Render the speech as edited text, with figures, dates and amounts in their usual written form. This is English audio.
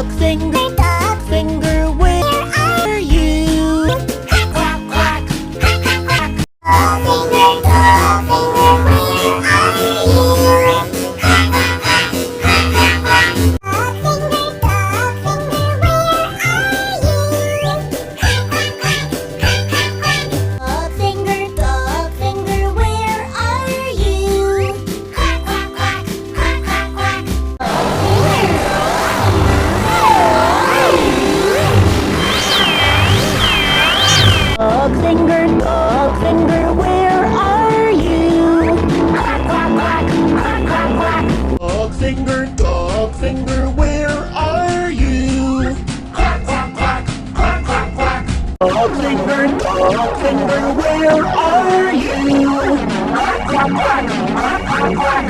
Dog finger, where are you? Quack, quack, quack. Dog finger, where are you? Quack, quack, quack. Dog finger, where are you? Quack, quack, quack. Dog finger, where are you? Quack, quack, quack. Quack, quack, quack. Dog finger, where are you? Quack, quack, quack. Quack, quack, quack. Dog finger, where are you? Quack, quack, quack. Quack, quack, quack. Dog finger, where are you? Quack, quack, quack. Quack, quack, quack.